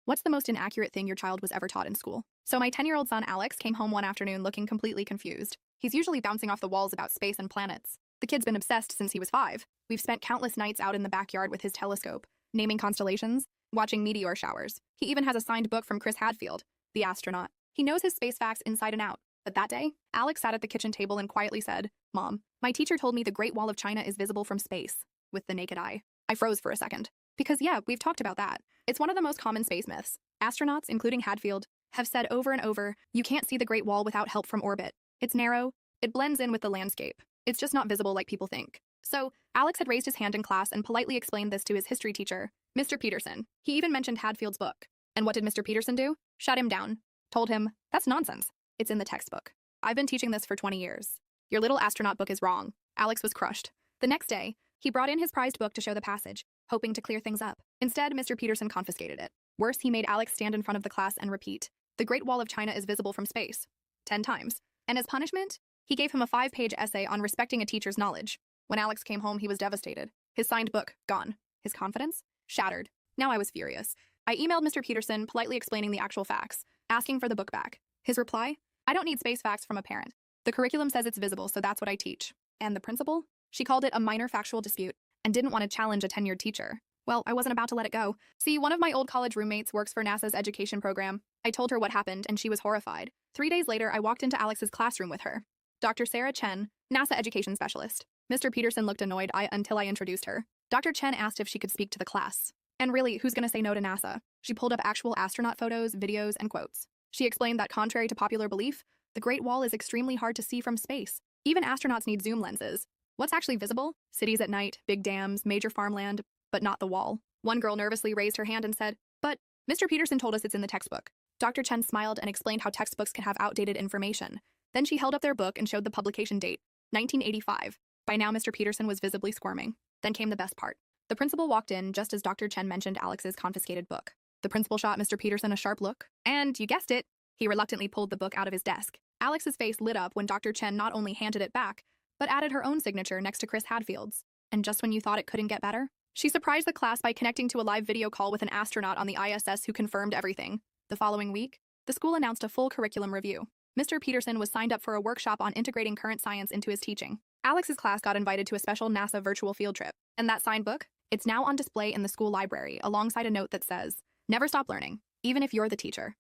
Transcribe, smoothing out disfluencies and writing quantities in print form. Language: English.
What's the most inaccurate thing your child was ever taught in school? So my 10-year-old son Alex came home one afternoon looking completely confused. He's usually bouncing off the walls about space and planets. The kid's been obsessed since he was 5. We've spent countless nights out in the backyard with his telescope, naming constellations, watching meteor showers. He even has a signed book from Chris Hadfield, the astronaut. He knows his space facts inside and out. But that day, Alex sat at the kitchen table and quietly said, "Mom, my teacher told me the Great Wall of China is visible from space, with the naked eye." I froze for a second. Because yeah, we've talked about that. It's one of the most common space myths. Astronauts, including Hadfield, have said over and over, you can't see the Great Wall without help from orbit. It's narrow, it blends in with the landscape. It's just not visible like people think. So, Alex had raised his hand in class and politely explained this to his history teacher, Mr. Peterson. He even mentioned Hadfield's book. And what did Mr. Peterson do? Shut him down. Told him, that's nonsense. It's in the textbook. I've been teaching this for 20 years. Your little astronaut book is wrong. Alex was crushed. The next day, he brought in his prized book to show the passage, hoping to clear things up. Instead, Mr. Peterson confiscated it. Worse, he made Alex stand in front of the class and repeat, the Great Wall of China is visible from space, 10 times. And as punishment, he gave him a 5-page essay on respecting a teacher's knowledge. When Alex came home, he was devastated. His signed book, gone. His confidence, shattered. Now I was furious. I emailed Mr. Peterson, politely explaining the actual facts, asking for the book back. His reply, I don't need space facts from a parent. The curriculum says it's visible, so that's what I teach. And the principal? She called it a minor factual dispute and didn't want to challenge a tenured teacher. Well, I wasn't about to let it go. See, one of my old college roommates works for NASA's education program. I told her what happened, and she was horrified. 3 days later, I walked into Alex's classroom with her. Dr. Sarah Chen, NASA education specialist. Mr. Peterson looked annoyed until I introduced her. Dr. Chen asked if she could speak to the class. And really, who's going to say no to NASA? She pulled up actual astronaut photos, videos, and quotes. She explained that contrary to popular belief, the Great Wall is extremely hard to see from space. Even astronauts need zoom lenses. What's actually visible? Cities at night, big dams, major farmland, but not the wall. One girl nervously raised her hand and said, but Mr. Peterson told us it's in the textbook. Dr. Chen smiled and explained how textbooks can have outdated information. Then she held up their book and showed the publication date, 1985. By now, Mr. Peterson was visibly squirming. Then came the best part. The principal walked in just as Dr. Chen mentioned Alex's confiscated book. The principal shot Mr. Peterson a sharp look, and you guessed it, he reluctantly pulled the book out of his desk. Alex's face lit up when Dr. Chen not only handed it back, but added her own signature next to Chris Hadfield's. And just when you thought it couldn't get better, she surprised the class by connecting to a live video call with an astronaut on the ISS who confirmed everything. The following week, the school announced a full curriculum review. Mr. Peterson was signed up for a workshop on integrating current science into his teaching. Alex's class got invited to a special NASA virtual field trip. And that signed book? It's now on display in the school library alongside a note that says, never stop learning, even if you're the teacher.